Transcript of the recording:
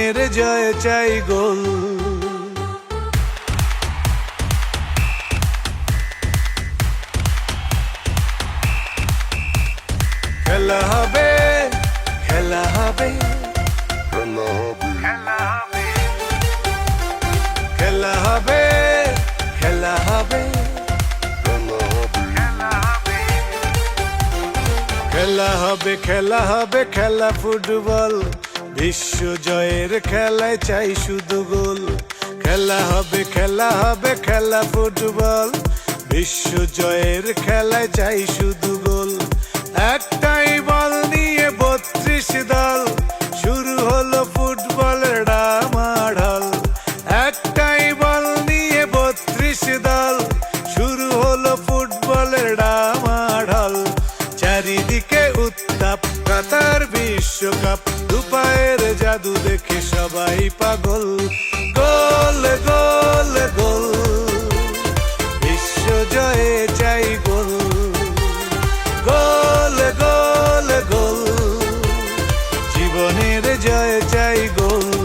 জীবনের জয় চাই গোল। খেলা হবে, খেলা হবে, খেলা হবে, খেলা হবে, খেলা হবে, খেলা হবে, খেলা ফুটবল, বিশ্ব জয়ের খেলায় চাই শুধু গোল। খেলা হবে, খেলা হবে, খেলা ফুটবল, বিশ্ব জয়ের খেলায় চাই শুধু গোল। একটাই বল নিয়ে 32 দল, শুরু হলো ফুটবলের ডামাডোল। একটাই বল নিয়ে 32 দল, শুরু হলো ফুটবলের ডামাডোল। চারিদিকে উত্তাপ, কাতার বিশ্বকাপ, দুপায়ের জাদু দেখে সবাই পাগল। গোল গোল গোল, বিশ্ব জয়ে চাই গোল। গোল গোল গোল, জীবনের জয় চাই গোল।